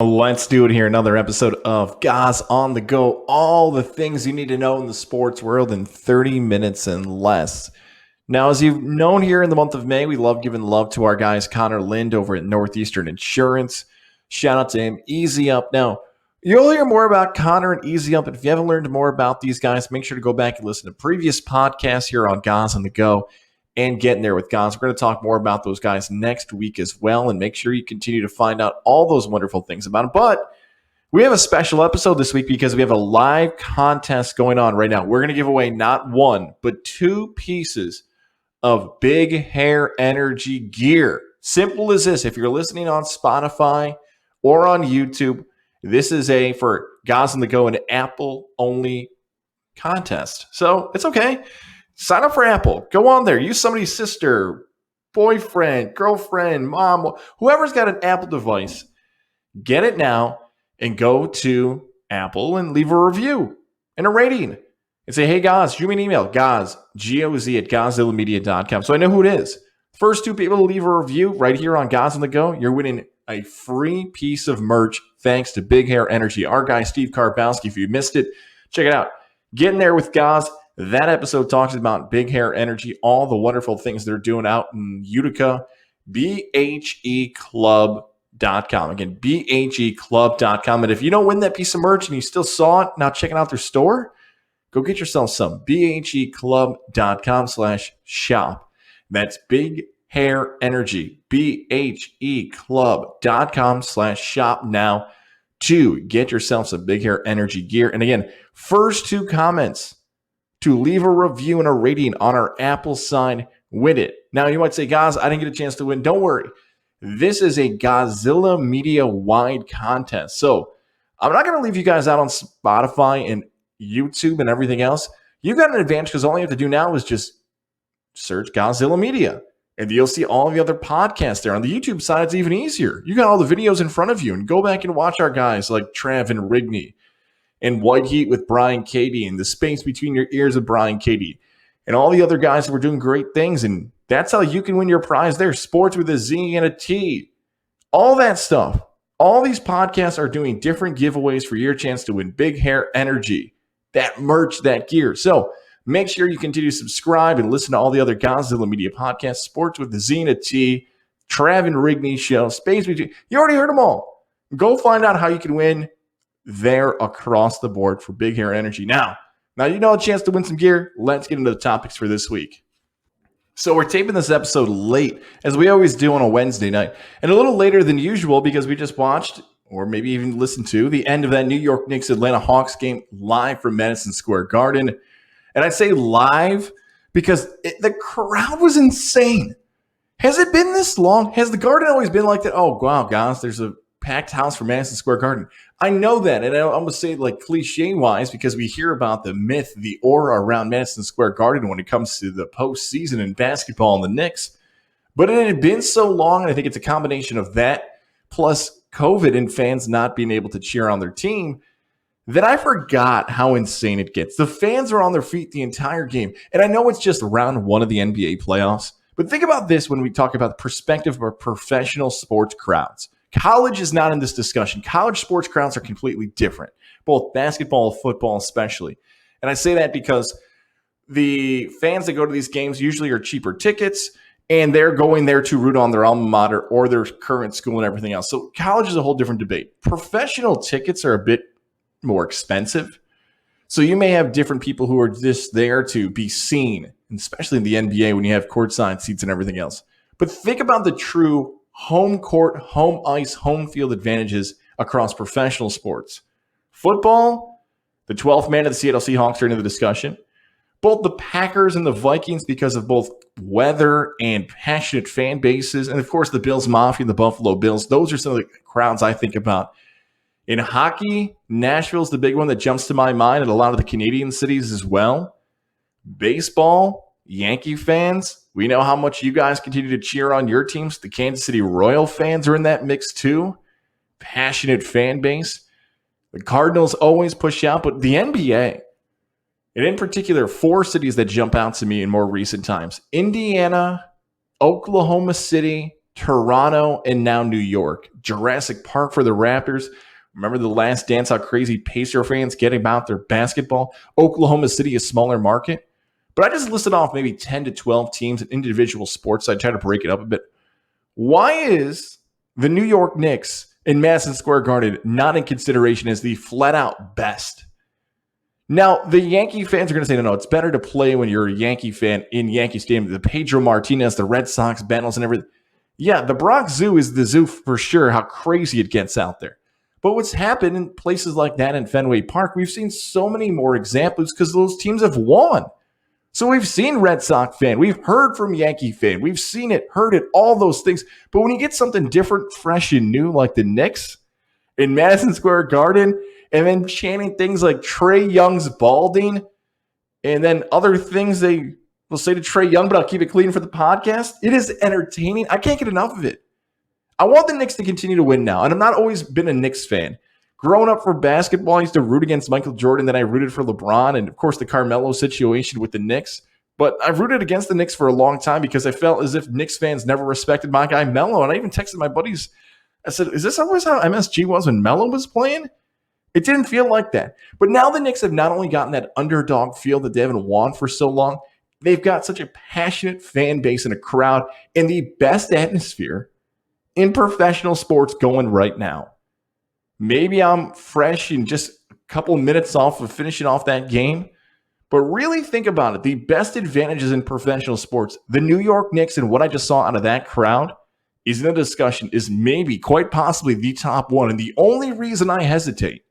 Let's do it here. Another episode of Goz On The Go. All the things you need to know in the sports world in 30 minutes and less. Now, as you've known here in the month of May, we love giving love to our guys Connor Lind over at Northeastern Insurance. Shout out to him. Easy Up. Now, you'll hear more about Connor and Easy Up. And if you haven't learned more about these guys, make sure to go back and listen to previous podcasts here on Goz On The Go and Getting There with Goz. We're going to talk more about those guys next week as well, and make sure you continue to find out all those wonderful things about them. But we have a special episode this week because we have a live contest going on right now. We're going to give away not one, but two pieces of Big Hair Energy gear. Simple as this. If you're listening on Spotify or on YouTube, this is for Goz On The Go, an Apple-only contest. So it's okay. Sign up for Apple. Go on there. Use somebody's sister, boyfriend, girlfriend, mom, whoever's got an Apple device. Get it now and go to Apple and leave a review and a rating. And say, hey, Goz, shoot me an email. Goz, G-O-Z at GozzillaMedia.com. So I know who it is. First two people to leave a review right here on Goz On The Go, you're winning a free piece of merch thanks to Big Hair Energy. Our guy, Steve Karbowski. If you missed it, check it out. Getting There with Goz. That episode talks about Big Hair Energy, all the wonderful things they're doing out in Utica. BHEclub.com. Again, BHEclub.com. And if you don't win that piece of merch and you still saw it, now checking out their store, go get yourself some. BHEclub.com/shop. That's Big Hair Energy. BHEclub.com/shop now to get yourself some Big Hair Energy gear. And again, first two comments to leave a review and a rating on our Apple side, win it. Now, you might say, Goz, I didn't get a chance to win. Don't worry. This is a Godzilla Media-wide contest. So I'm not going to leave you guys out on Spotify and YouTube and everything else. You've got an advantage because all you have to do now is just search Godzilla Media, and you'll see all the other podcasts there. On the YouTube side, it's even easier. You got all the videos in front of you, and go back and watch our guys like Trav and Rigney, and White Heat with Brian Cady, and The Space Between Your Ears with Brian Cady, and all the other guys that were doing great things. And that's how you can win your prize there. Sports with a Z and a T. All that stuff. All these podcasts are doing different giveaways for your chance to win Big Hair Energy, that merch, that gear. So make sure you continue to subscribe and listen to all the other Godzilla Media podcasts, Sports with the Z and a T, Trav and Rigney Show, Space Between. You already heard them all. Go find out how you can win there across the board for Big Hair Energy. Now you know a chance to win some gear. Let's get into the topics for this week. So we're taping this episode late, as we always do on a Wednesday night, and a little later than usual because we just watched, or maybe even listened to, the end of that New York Knicks Atlanta Hawks game live from Madison Square Garden. And I say live because the crowd was insane. Has it been this long? Has the Garden always been like that? Oh, wow, guys, there's a packed house for Madison Square Garden. I know that, and I'm going to say like cliche-wise because we hear about the myth, the aura around Madison Square Garden when it comes to the postseason in basketball and the Knicks. But it had been so long, and I think it's a combination of that plus COVID and fans not being able to cheer on their team that I forgot how insane it gets. The fans are on their feet the entire game, and I know it's just round one of the NBA playoffs, but think about this when we talk about the perspective of professional sports crowds. College is not in this discussion. College sports crowds are completely different, both basketball and football especially. And I say that because the fans that go to these games usually are cheaper tickets, and they're going there to root on their alma mater or their current school and everything else. So college is a whole different debate. Professional tickets are a bit more expensive. So you may have different people who are just there to be seen, especially in the NBA when you have courtside seats and everything else. But think about the true home court, home ice, home field advantages across professional sports. Football, the 12th man of the Seattle Seahawks are into the discussion. Both the Packers and the Vikings because of both weather and passionate fan bases. And, of course, the Bills Mafia and the Buffalo Bills. Those are some of the crowds I think about. In hockey, Nashville's the big one that jumps to my mind, and a lot of the Canadian cities as well. Baseball, Yankee fans, we know how much you guys continue to cheer on your teams. The Kansas City Royal fans are in that mix too. Passionate fan base. The Cardinals always push out, but the NBA, and in particular, 4 cities that jump out to me in more recent times. Indiana, Oklahoma City, Toronto, and now New York. Jurassic Park for the Raptors. Remember The Last Dance, how crazy Pacer fans get about their basketball? Oklahoma City, a smaller market. But I just listed off maybe 10 to 12 teams in individual sports. I try to break it up a bit. Why is the New York Knicks in Madison Square Garden not in consideration as the flat-out best? Now, the Yankee fans are going to say, no, it's better to play when you're a Yankee fan in Yankee Stadium. The Pedro Martinez, the Red Sox battles and everything. Yeah, the Bronx Zoo is the zoo for sure, how crazy it gets out there. But what's happened in places like that in Fenway Park, we've seen so many more examples because those teams have won. So we've seen Red Sox fan, we've heard from Yankee fan, we've seen it, heard it, all those things. But when you get something different, fresh, and new like the Knicks in Madison Square Garden, and then chanting things like Trae Young's balding, and then other things they will say to Trae Young, but I'll keep it clean for the podcast. It is entertaining. I can't get enough of it. I want the Knicks to continue to win now, and I've not always been a Knicks fan. Growing up for basketball, I used to root against Michael Jordan, then I rooted for LeBron, and of course the Carmelo situation with the Knicks. But I've rooted against the Knicks for a long time because I felt as if Knicks fans never respected my guy Melo, and I even texted my buddies. I said, is this always how MSG was when Melo was playing? It didn't feel like that. But now the Knicks have not only gotten that underdog feel that they haven't won for so long, they've got such a passionate fan base and a crowd and the best atmosphere in professional sports going right now. Maybe I'm fresh and just a couple minutes off of finishing off that game, but really think about it. The best advantages in professional sports, the New York Knicks and what I just saw out of that crowd is in a discussion, is maybe quite possibly the top one. And the only reason I hesitate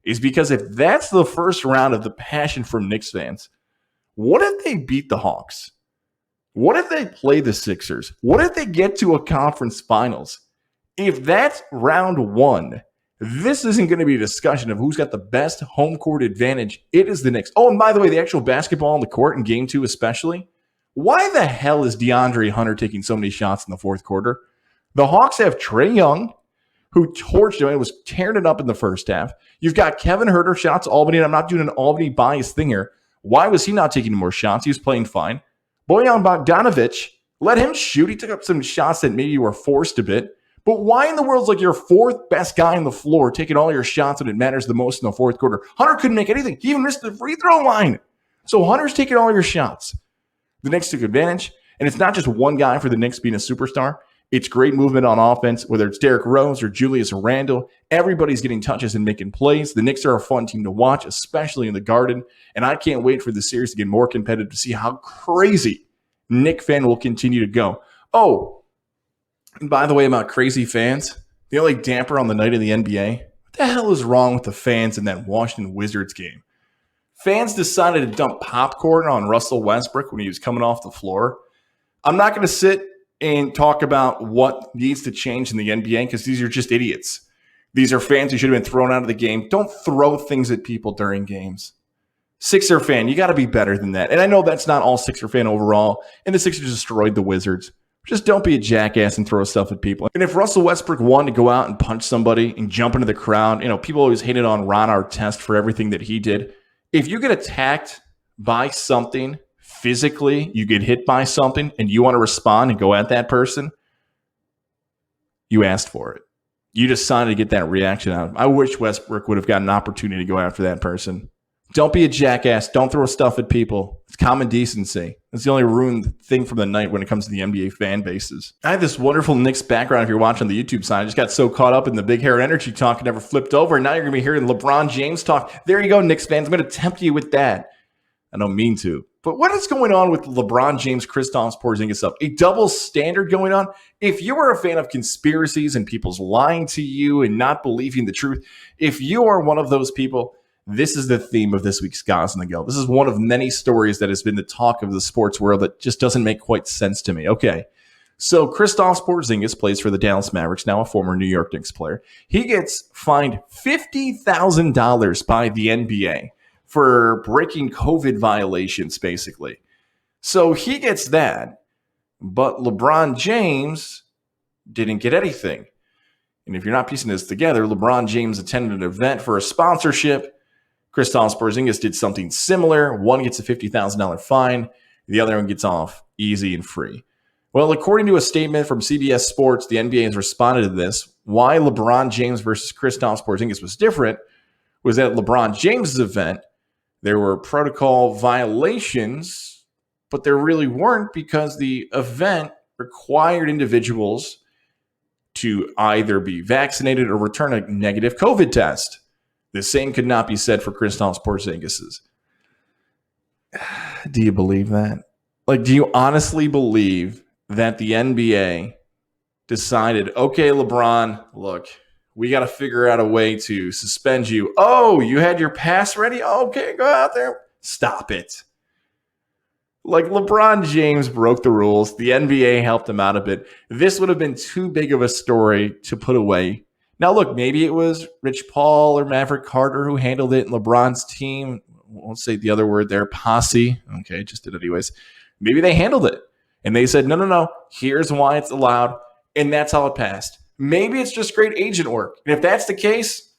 is because if that's the first round of the passion from Knicks fans, what if they beat the Hawks? What if they play the Sixers? What if they get to a conference finals? If that's round one, this isn't going to be a discussion of who's got the best home court advantage. It is the Knicks. Oh, and by the way, the actual basketball on the court in game 2 especially, why the hell is DeAndre Hunter taking so many shots in the fourth quarter? The Hawks have Trae Young, who torched him and was tearing it up in the first half. You've got Kevin Huerter, shots Albany, and I'm not doing an Albany bias thing here. Why was he not taking more shots? He was playing fine. Bojan Bogdanovic, let him shoot. He took up some shots that maybe were forced a bit. But why in the world is like your fourth best guy on the floor taking all your shots when it matters the most in the fourth quarter? Hunter couldn't make anything. He even missed the free throw line. So Hunter's taking all your shots. The Knicks took advantage. And it's not just one guy for the Knicks being a superstar. It's great movement on offense, whether it's Derrick Rose or Julius Randle. Everybody's getting touches and making plays. The Knicks are a fun team to watch, especially in the Garden. And I can't wait for the series to get more competitive to see how crazy Knicks fan will continue to go. Oh, and by the way, about crazy fans, the only damper on the night of the NBA, what the hell is wrong with the fans in that Washington Wizards game? Fans decided to dump popcorn on Russell Westbrook when he was coming off the floor. I'm not going to sit and talk about what needs to change in the NBA because these are just idiots. These are fans who should have been thrown out of the game. Don't throw things at people during games. Sixer fan, you got to be better than that. And I know that's not all Sixer fan overall, and the Sixers destroyed the Wizards. Just don't be a jackass and throw stuff at people. And if Russell Westbrook wanted to go out and punch somebody and jump into the crowd, people always hated on Ron Artest for everything that he did. If you get attacked by something physically, you get hit by something, and you want to respond and go at that person, you asked for it. You decided to get that reaction out of him. I wish Westbrook would have got an opportunity to go after that person. Don't be a jackass. Don't throw stuff at people. It's common decency. That's the only ruined thing from the night when it comes to the NBA fan bases. I have this wonderful Knicks background if you're watching the YouTube side. I just got so caught up in the big hair energy talk and never flipped over. And now you're going to be hearing LeBron James talk. There you go, Knicks fans. I'm going to tempt you with that. I don't mean to. But what is going on with LeBron James, Kristaps Porzingis up? A double standard going on? If you are a fan of conspiracies and people's lying to you and not believing the truth, if you are one of those people, this is the theme of this week's Goz On The Go. This is one of many stories that has been the talk of the sports world that just doesn't make quite sense to me. Okay, so Kristaps Porzingis plays for the Dallas Mavericks, now a former New York Knicks player. He gets fined $50,000 by the NBA for breaking COVID violations, basically. So he gets that, but LeBron James didn't get anything. And if you're not piecing this together, LeBron James attended an event for a sponsorship. Kristaps Porzingis did something similar. One gets a $50,000 fine. The other one gets off easy and free. Well, according to a statement from CBS Sports, the NBA has responded to this. Why LeBron James versus Kristaps Porzingis was different was that at LeBron James' event, there were protocol violations, but there really weren't because the event required individuals to either be vaccinated or return a negative COVID test. The same could not be said for Kristaps Porzingis'. Do you believe that? Like, do you honestly believe that the NBA decided, okay, LeBron, look, we got to figure out a way to suspend you. Oh, you had your pass ready? Okay, go out there. Stop it. Like, LeBron James broke the rules. The NBA helped him out a bit. This would have been too big of a story to put away. Now, look, maybe it was Rich Paul or Maverick Carter who handled it, and LeBron's team, won't say the other word there, posse. Okay, just did it anyways. Maybe they handled it. And they said, no, here's why it's allowed. And that's how it passed. Maybe it's just great agent work. And if that's the case,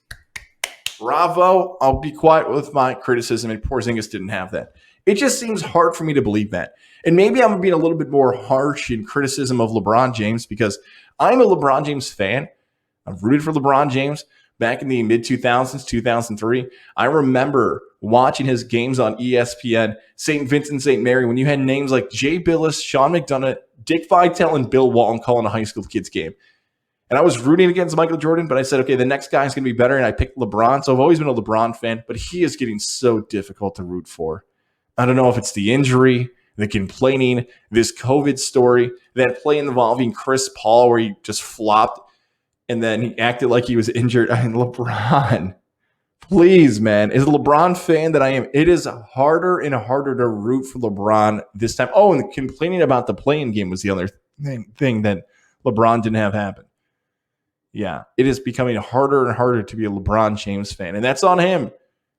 bravo. I'll be quiet with my criticism. And Porzingis didn't have that. It just seems hard for me to believe that. And maybe I'm being a little bit more harsh in criticism of LeBron James because I'm a LeBron James fan. I've rooted for LeBron James back in the mid-2000s, 2003. I remember watching his games on ESPN, St. Vincent, St. Mary, when you had names like Jay Billis, Sean McDonough, Dick Vitale, and Bill Walton calling a high school kids game. And I was rooting against Michael Jordan, but I said, okay, the next guy's going to be better, and I picked LeBron. So I've always been a LeBron fan, but he is getting so difficult to root for. I don't know if it's the injury, the complaining, this COVID story, that play involving Chris Paul where he just flopped and then he acted like he was injured. I mean, LeBron, please, man. As a LeBron fan that I am, it is harder and harder to root for LeBron this time. Oh, and complaining about the play-in game was the other thing that LeBron didn't have happen. Yeah, it is becoming harder and harder to be a LeBron James fan, and that's on him.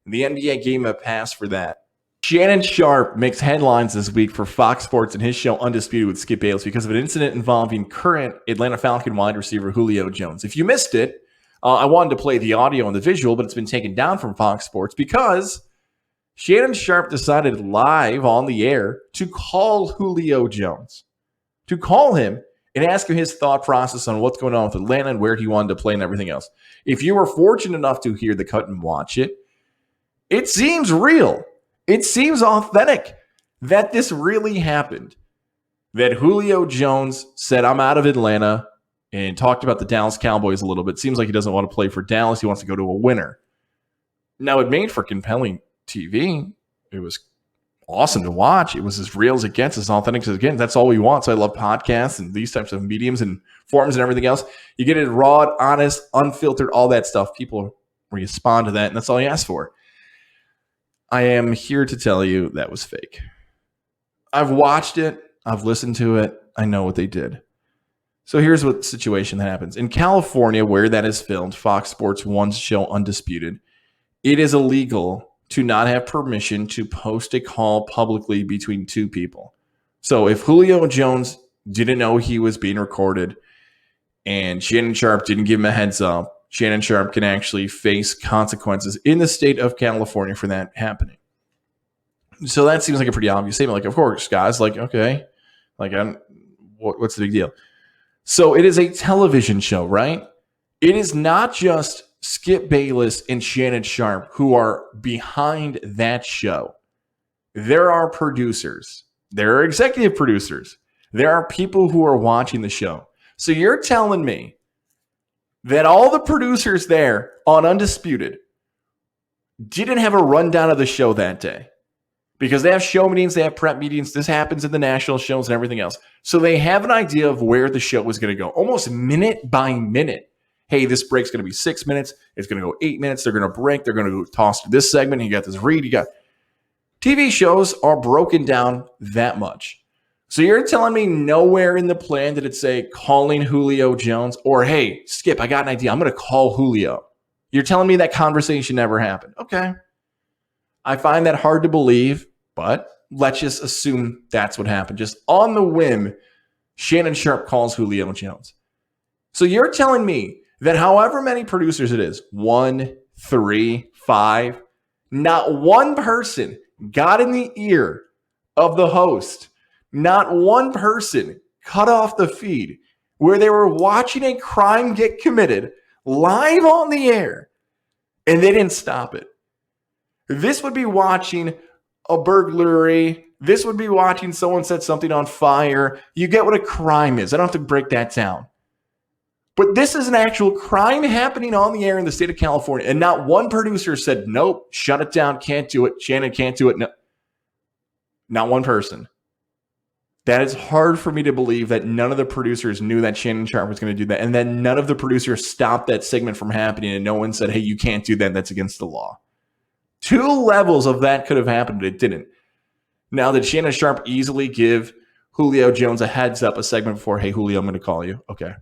The NBA gave him a pass for that. Shannon Sharpe makes headlines this week for Fox Sports and his show Undisputed with Skip Bayless because of an incident involving current Atlanta Falcon wide receiver Julio Jones. If you missed it, I wanted to play the audio and the visual, but it's been taken down from Fox Sports because Shannon Sharpe decided live on the air to call Julio Jones, to call him and ask him his thought process on what's going on with Atlanta and where he wanted to play and everything else. If you were fortunate enough to hear the cut and watch it, it seems real. It seems authentic that this really happened. That Julio Jones said, I'm out of Atlanta, and talked about the Dallas Cowboys a little bit. Seems like he doesn't want to play for Dallas. He wants to go to a winner. Now, it made for compelling TV. It was awesome to watch. It was as real as it gets, as authentic as it gets. That's all we want. So I love podcasts and these types of mediums and forums and everything else. You get it raw, honest, unfiltered, all that stuff. People respond to that, and that's all you ask for. I am here to tell you that was fake. I've watched it. I've listened to it. I know what they did. So here's what situation that happens. In California, where that is filmed, Fox Sports 1's show Undisputed, it is illegal to not have permission to post a call publicly between two people. So if Julio Jones didn't know he was being recorded and Shannon Sharpe didn't give him a heads up, Shannon Sharpe can actually face consequences in the state of California for that happening. So that seems like a pretty obvious statement. Like, of course, guys, like, okay, like, what's the big deal? So it is a television show, right? It is not just Skip Bayless and Shannon Sharpe who are behind that show. There are producers. There are executive producers. There are people who are watching the show. So you're telling me that all the producers there on Undisputed didn't have a rundown of the show that day because they have show meetings, they have prep meetings. This happens in the national shows and everything else. So they have an idea of where the show is going to go, almost minute by minute. Hey, this break's going to be 6 minutes. It's going to go 8 minutes. They're going to break. They're going to toss to this segment. You got this read. You got TV shows are broken down that much. So you're telling me nowhere in the plan did it say calling Julio Jones or, hey, Skip, I got an idea. I'm going to call Julio. You're telling me that conversation never happened. Okay. I find that hard to believe, but let's just assume that's what happened. Just on the whim, Shannon Sharpe calls Julio Jones. So you're telling me that however many producers it is, 1, 3, 5, not one person got in the ear of the host. Not one person cut off the feed where they were watching a crime get committed live on the air, and they didn't stop it. This would be watching a burglary. This would be watching someone set something on fire. You get what a crime is. I don't have to break that down. But this is an actual crime happening on the air in the state of California, and not one producer said, nope, shut it down, can't do it. Shannon can't do it. No. Not one person. That is hard for me to believe that none of the producers knew that Shannon Sharpe was going to do that, and then none of the producers stopped that segment from happening, and no one said, hey, you can't do that. That's against the law. 2 levels of that could have happened, but it didn't. Now, did Shannon Sharpe easily give Julio Jones a heads up, a segment before, hey, Julio, I'm going to call you? Okay.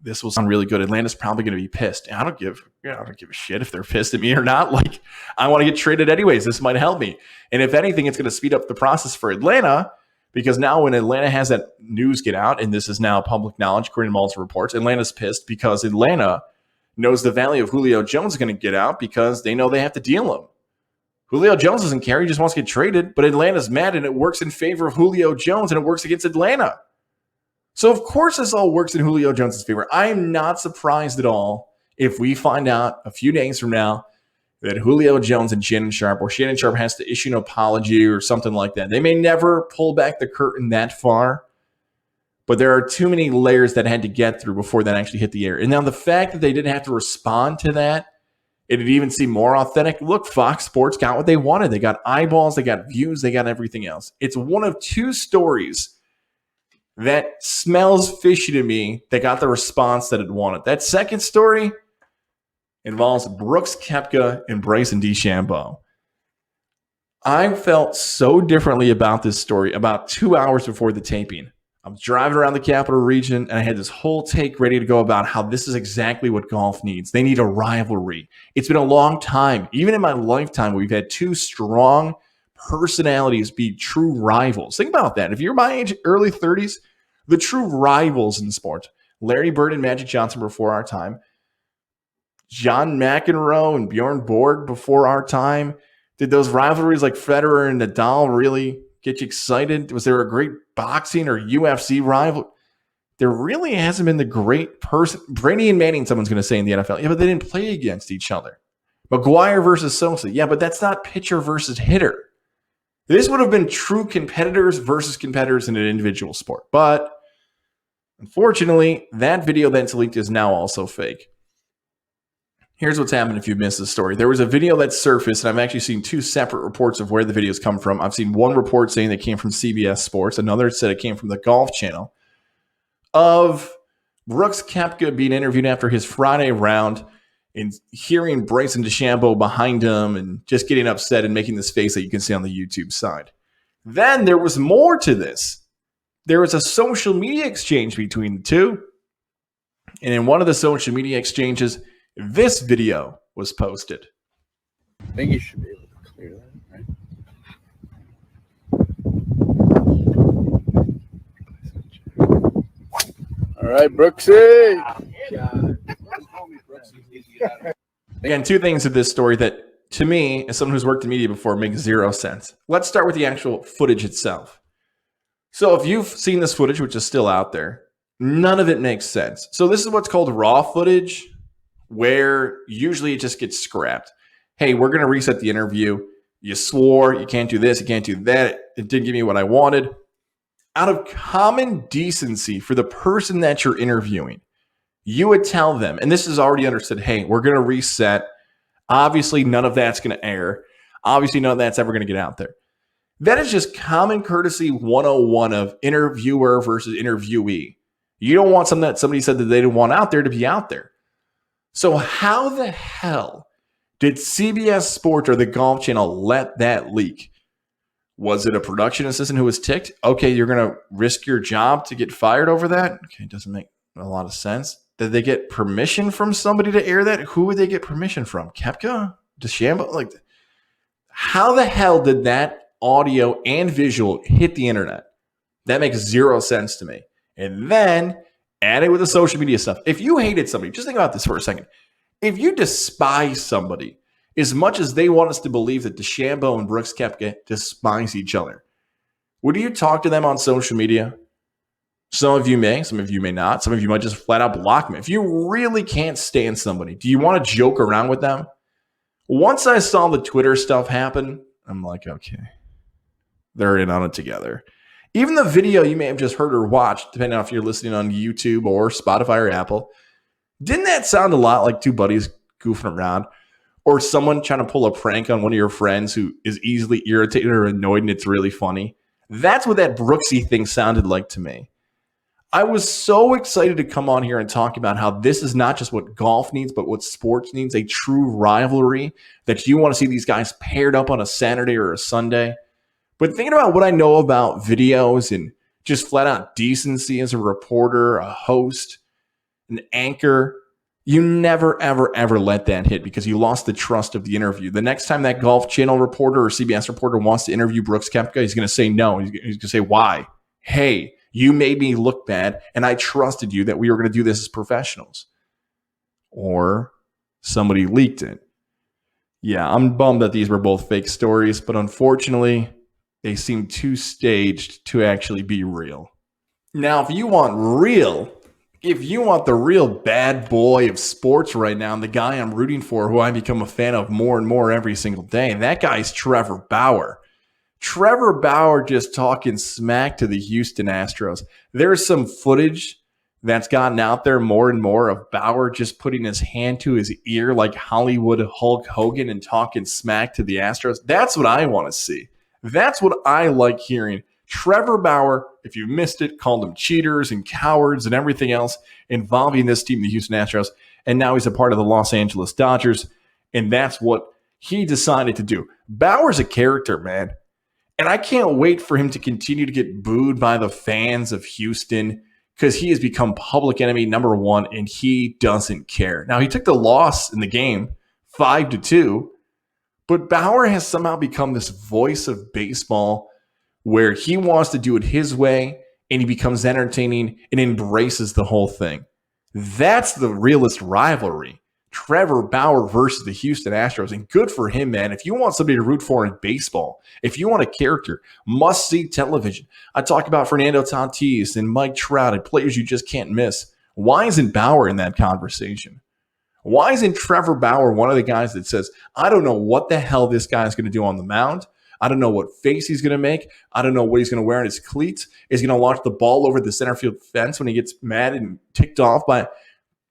This will sound really good. Atlanta's probably going to be pissed. I don't give a shit if they're pissed at me or not. Like, I want to get traded anyways. This might help me. And if anything, it's going to speed up the process for Atlanta, because now when Atlanta has that news get out, and this is now public knowledge according to multiple reports, Atlanta's pissed because Atlanta knows the value of Julio Jones is going to get out because they know they have to deal him. Julio Jones doesn't care. He just wants to get traded, but Atlanta's mad, and it works in favor of Julio Jones, and it works against Atlanta. So, of course, this all works in Julio Jones' favor. I am not surprised at all if we find out a few days from now that Julio Jones and Shannon Sharpe, or Shannon Sharpe has to issue an apology or something like that. They may never pull back the curtain that far, but there are too many layers that had to get through before that actually hit the air. And now the fact that they didn't have to respond to that, it'd even seem more authentic. Look, Fox Sports got what they wanted. They got eyeballs, they got views, they got everything else. It's one of 2 stories that smells fishy to me that got the response that it wanted. That second story involves Brooks Koepka and Bryson DeChambeau. I felt so differently about this story about 2 hours before the taping. I was driving around the Capital Region, and I had this whole take ready to go about how this is exactly what golf needs. They need a rivalry. It's been a long time. Even in my lifetime, we've had 2 strong personalities be true rivals. Think about that. If you're my age, early 30s, the true rivals in sport, Larry Bird and Magic Johnson before our time, John McEnroe and Bjorn Borg before our time. Did those rivalries like Federer and Nadal really get you excited? Was there a great boxing or UFC rival? There really hasn't been the great person. Brady and Manning, someone's going to say in the NFL. Yeah, but they didn't play against each other. McGuire versus Sosa. Yeah, but that's not pitcher versus hitter. This would have been true competitors versus competitors in an individual sport. But unfortunately, that video that's leaked is now also fake. Here's what's happened if you missed the story. There was a video that surfaced, and I've actually seen 2 separate reports of where the videos come from. I've seen one report saying they came from CBS Sports. Another said it came from the Golf Channel, of Brooks Koepka being interviewed after his Friday round and hearing Bryson DeChambeau behind him and just getting upset and making this face that you can see on the YouTube side. Then there was more to this. There was a social media exchange between the 2. And in one of the social media exchanges, this video was posted. I think you should be able to clear that, right? All right, Brooksy. Again, 2 things to this story that, to me, as someone who's worked in media before, make 0 sense. Let's start with the actual footage itself. So if you've seen this footage, which is still out there, none of it makes sense. So this is what's called raw footage, where usually it just gets scrapped. Hey, we're going to reset the interview. You swore, you can't do this, you can't do that. It didn't give me what I wanted. Out of common decency for the person that you're interviewing, you would tell them, and this is already understood, hey, we're going to reset. Obviously, none of that's going to air. Obviously, none of that's ever going to get out there. That is just common courtesy 101 of interviewer versus interviewee. You don't want something that somebody said that they didn't want out there to be out there. So how the hell did CBS Sports or the Golf Channel let that leak? Was it a production assistant who was ticked? Okay, you're going to risk your job to get fired over that? Okay, it doesn't make a lot of sense. Did they get permission from somebody to air that? Who would they get permission from? Koepka? DeChambeau? Like, how the hell did that audio and visual hit the internet? That makes 0 sense to me. And then add it with the social media stuff. If you hated somebody, just think about this for a second. If you despise somebody as much as they want us to believe that DeChambeau and Brooks Koepka despise each other, would you talk to them on social media? Some of you may not. Some of you might just flat out block them. If you really can't stand somebody, do you want to joke around with them? Once I saw the Twitter stuff happen, I'm like, okay, they're in on it together. Even the video you may have just heard or watched, depending on if you're listening on YouTube or Spotify or Apple, didn't that sound a lot like two buddies goofing around? Or someone trying to pull a prank on one of your friends who is easily irritated or annoyed and it's really funny? That's what that Brooksy thing sounded like to me. I was so excited to come on here and talk about how this is not just what golf needs, but what sports needs, a true rivalry that you want to see these guys paired up on a Saturday or a Sunday. But thinking about what I know about videos and just flat out decency as a reporter, a host, an anchor, you never, ever, ever let that hit because you lost the trust of the interview. The next time that Golf Channel reporter or CBS reporter wants to interview Brooks Koepka, he's going to say no. He's going to say, why? Hey, you made me look bad, and I trusted you that we were going to do this as professionals. Or somebody leaked it. Yeah, I'm bummed that these were both fake stories, but unfortunately, they seem too staged to actually be real. Now, if you want the real bad boy of sports right now, and the guy I'm rooting for, who I become a fan of more and more every single day, and that guy's Trevor Bauer. Trevor Bauer just talking smack to the Houston Astros. There's some footage that's gotten out there more and more of Bauer just putting his hand to his ear like Hollywood Hulk Hogan and talking smack to the Astros. That's what I want to see. That's what I like hearing. Trevor Bauer, if you missed it, called them cheaters and cowards and everything else involving this team, the Houston Astros, and now he's a part of the Los Angeles Dodgers, and that's what he decided to do. Bauer's a character, man. And I can't wait for him to continue to get booed by the fans of Houston because he has become public enemy number one and he doesn't care. Now, he took the loss in the game 5-2, but Bauer has somehow become this voice of baseball where he wants to do it his way and he becomes entertaining and embraces the whole thing. That's the realest rivalry. Trevor Bauer versus the Houston Astros. And good for him, man. If you want somebody to root for in baseball, if you want a character, must-see television. I talk about Fernando Tatis and Mike Trout and players you just can't miss. Why isn't Bauer in that conversation? Why isn't Trevor Bauer one of the guys that says, I don't know what the hell this guy is going to do on the mound. I don't know what face he's going to make. I don't know what he's going to wear in his cleats. Is he going to launch the ball over the center field fence when he gets mad and ticked off by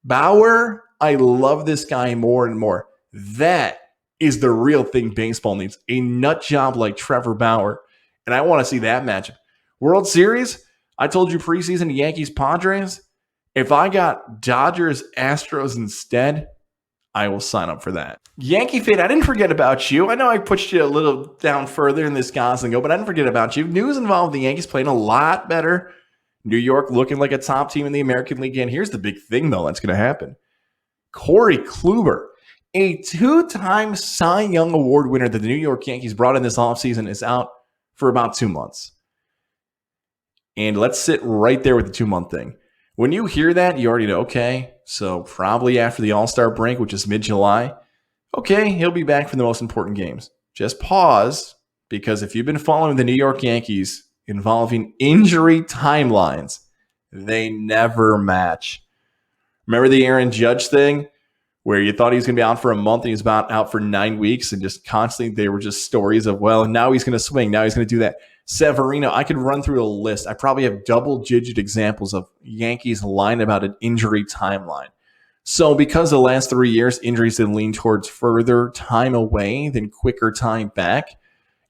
Bauer? I love this guy more and more. That is the real thing baseball needs. A nut job like Trevor Bauer. And I want to see that matchup. World Series, I told you preseason Yankees Padres. If I got Dodgers Astros instead, I will sign up for that. Yankee fan, I didn't forget about you. I know I pushed you a little down further in this Goz On The Go, but I didn't forget about you. News involved the Yankees playing a lot better. New York looking like a top team in the American League. And here's the big thing, though, that's going to happen. Corey Kluber, a two-time Cy Young Award winner that the New York Yankees brought in this offseason, is out for about 2 months. And let's sit right there with the 2-month thing. When you hear that, you already know, okay, so probably after the All-Star break, which is mid-July, okay, he'll be back for the most important games. Just pause, because if you've been following the New York Yankees involving injury timelines, they never match. Remember the Aaron Judge thing where you thought he was going to be out for a month and he's about out for 9 weeks and just constantly they were just stories of, well, now he's going to swing. Now he's going to do that. Severino, I could run through a list. I probably have double-digit examples of Yankees lying about an injury timeline. So because the last 3 years, injuries have leaned towards further time away than quicker time back,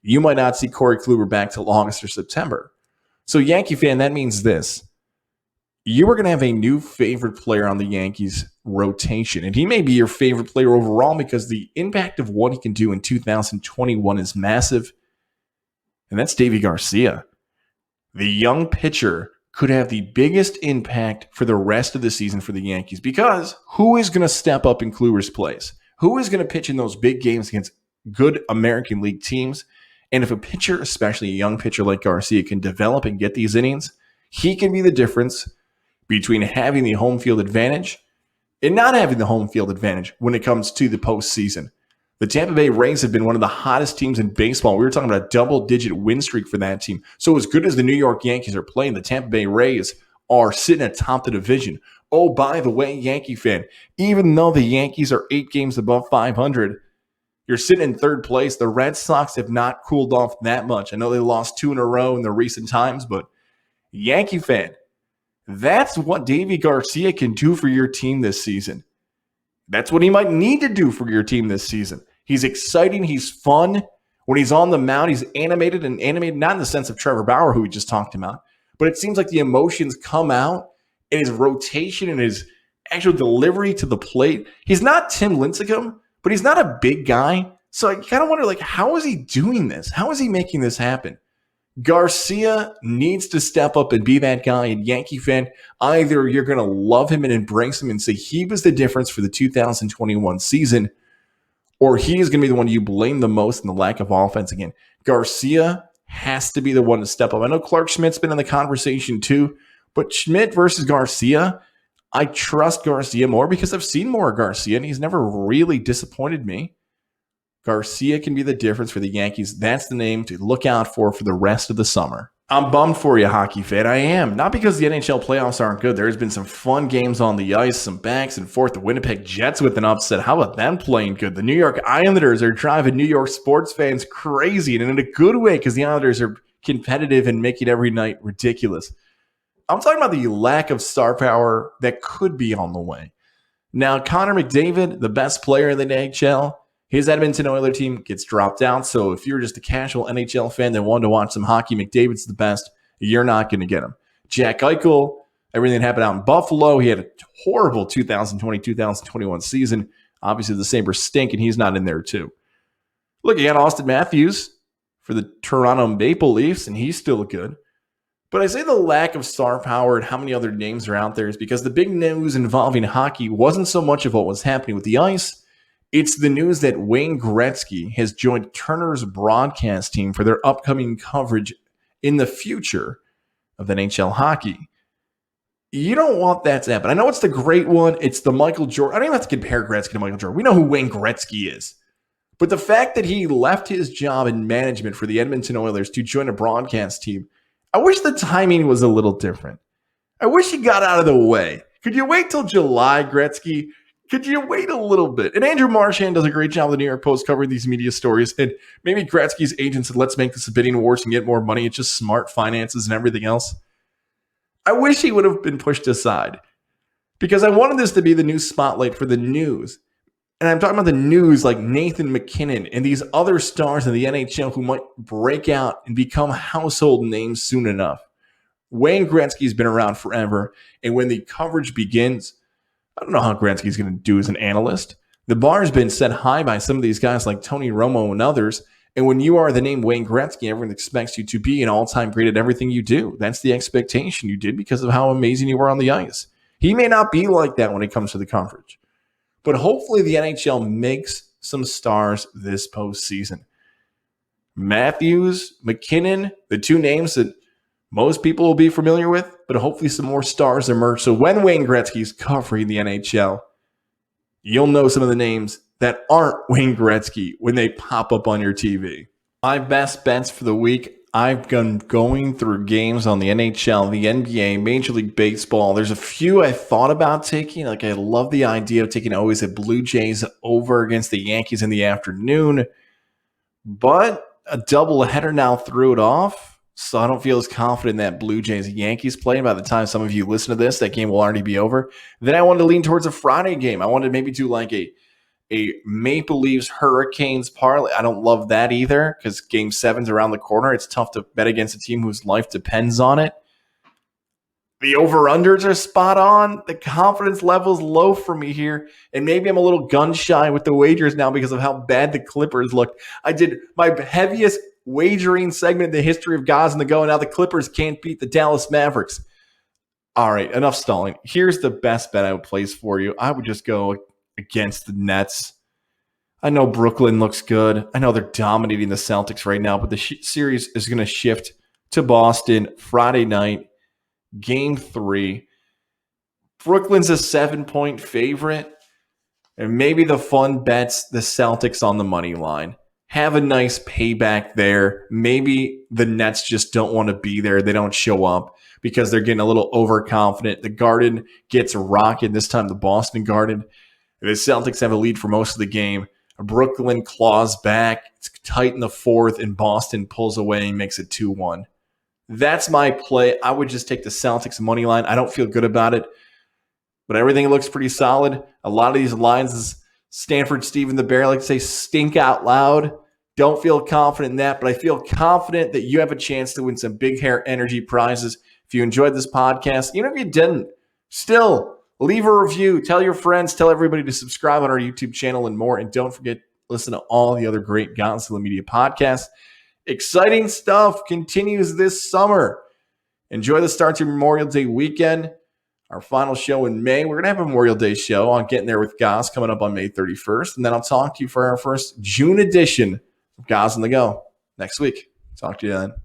you might not see Corey Kluber back till August or September. So Yankee fan, that means this. You are going to have a new favorite player on the Yankees rotation. And he may be your favorite player overall because the impact of what he can do in 2021 is massive. And that's Deivi Garcia. The young pitcher could have the biggest impact for the rest of the season for the Yankees because who is going to step up in Kluber's place? Who is going to pitch in those big games against good American League teams? And if a pitcher, especially a young pitcher like Garcia, can develop and get these innings, he can be the difference between having the home field advantage and not having the home field advantage when it comes to the postseason. The Tampa Bay Rays have been one of the hottest teams in baseball. We were talking about a double-digit win streak for that team. So as good as the New York Yankees are playing, the Tampa Bay Rays are sitting atop the division. Oh, by the way, Yankee fan, even though the Yankees are 8 games above 500, you're sitting in third place. The Red Sox have not cooled off that much. I know they lost 2 in a row in the recent times, but Yankee fan, that's what Davy Garcia can do for your team this season. That's what he might need to do for your team this season. He's exciting. He's fun. When he's on the mound, he's animated, not in the sense of Trevor Bauer, who we just talked about, but it seems like the emotions come out in his rotation and his actual delivery to the plate. He's not Tim Lincecum, but he's not a big guy. So I kind of wonder, how is he doing this? How is he making this happen? Garcia needs to step up and be that guy. And Yankee fan, either you're going to love him and embrace him and say he was the difference for the 2021 season, or he is going to be the one you blame the most in the lack of offense again. Garcia has to be the one to step up. I know Clark Schmidt's been in the conversation too, but Schmidt versus Garcia, I trust Garcia more because I've seen more of Garcia, and he's never really disappointed me. Garcia can be the difference for the Yankees. That's the name to look out for the rest of the summer. I'm bummed for you, hockey fan. I am. Not because the NHL playoffs aren't good. There's been some fun games on the ice, some backs and forth. The Winnipeg Jets with an upset. How about them playing good? The New York Islanders are driving New York sports fans crazy, and in a good way because the Islanders are competitive and making every night ridiculous. I'm talking about the lack of star power that could be on the way. Now, Connor McDavid, the best player in the NHL, his Edmonton Oilers team gets dropped out. So if you're just a casual NHL fan that wanted to watch some hockey, McDavid's the best. You're not going to get him. Jack Eichel, everything that happened out in Buffalo, he had a horrible 2020-2021 season. Obviously, the Sabres stink, and he's not in there too. Look, you got Austin Matthews for the Toronto Maple Leafs, and he's still good. But I say the lack of star power and how many other names are out there is because the big news involving hockey wasn't so much of what was happening with the ice. It's the news that Wayne Gretzky has joined Turner's broadcast team for their upcoming coverage in the future of NHL hockey. You don't want that to happen. I know it's the great one. It's the Michael Jordan. I don't even have to compare Gretzky to Michael Jordan. We know who Wayne Gretzky is. But the fact that he left his job in management for the Edmonton Oilers to join a broadcast team, I wish the timing was a little different. I wish he got out of the way. Could you wait till July, Gretzky? Could you wait a little bit? And Andrew Marchand does a great job of the New York Post covering these media stories. And maybe Gretzky's agent said, let's make this a bidding war and get more money. It's just smart finances and everything else. I wish he would have been pushed aside because I wanted this to be the new spotlight for the news. And I'm talking about the news like Nathan McKinnon and these other stars in the NHL who might break out and become household names soon enough. Wayne Gretzky's been around forever. And when the coverage begins, I don't know how Gretzky's going to do as an analyst. The bar has been set high by some of these guys like Tony Romo and others. And when you are the name Wayne Gretzky, everyone expects you to be an all-time great at everything you do. That's the expectation you did because of how amazing you were on the ice. He may not be like that when it comes to the coverage. But hopefully the NHL makes some stars this postseason. Matthews, McKinnon, the two names that most people will be familiar with, but hopefully some more stars emerge. So when Wayne Gretzky's covering the NHL, you'll know some of the names that aren't Wayne Gretzky when they pop up on your TV. My best bets for the week, I've been going through games on the NHL, the NBA, Major League Baseball. There's a few I thought about taking. I love the idea of taking always a Blue Jays over against the Yankees in the afternoon. But a doubleheader now threw it off. So I don't feel as confident in that Blue Jays-Yankees play. By the time some of you listen to this, that game will already be over. Then I wanted to lean towards a Friday game. I wanted to maybe do a Maple Leafs Hurricanes parlay. I don't love that either because Game 7's around the corner. It's tough to bet against a team whose life depends on it. The over-unders are spot on. The confidence level's low for me here. And maybe I'm a little gun-shy with the wagers now because of how bad the Clippers looked. I did my heaviest wagering segment in the history of Goz On The Go, and now the Clippers can't beat the Dallas Mavericks. All right, enough stalling. Here's the best bet I would place for you. I would just go against the Nets. I know Brooklyn looks good. I know they're dominating the Celtics right now, but the series is going to shift to Boston Friday night, Game 3. Brooklyn's a 7-point favorite, and maybe the fun bet's the Celtics on the money line. Have a nice payback there. Maybe the Nets just don't want to be there. They don't show up. because they're getting a little overconfident. The Garden gets rocking, this time the Boston Garden. The Celtics have a lead for most of the game. Brooklyn claws back. It's tight in the fourth, and Boston pulls away and makes it 2-1. That's my play. I would just take the Celtics money line. I don't feel good about it, but everything looks pretty solid. A lot of these lines, as Stanford Stephen the Bear like to say, stink out loud. Don't feel confident in that, but I feel confident that you have a chance to win some Big Hair Energy prizes. If you enjoyed this podcast, even if you didn't, still leave a review. Tell your friends. Tell everybody to subscribe on our YouTube channel and more. And don't forget, listen to all the other great Godzilla Media podcasts. Exciting stuff continues this summer. Enjoy the start to Memorial Day weekend. Our final show in May. We're going to have a Memorial Day show on Getting There with Goz coming up on May 31st. And then I'll talk to you for our first June edition of Goz On The Go next week. Talk to you then.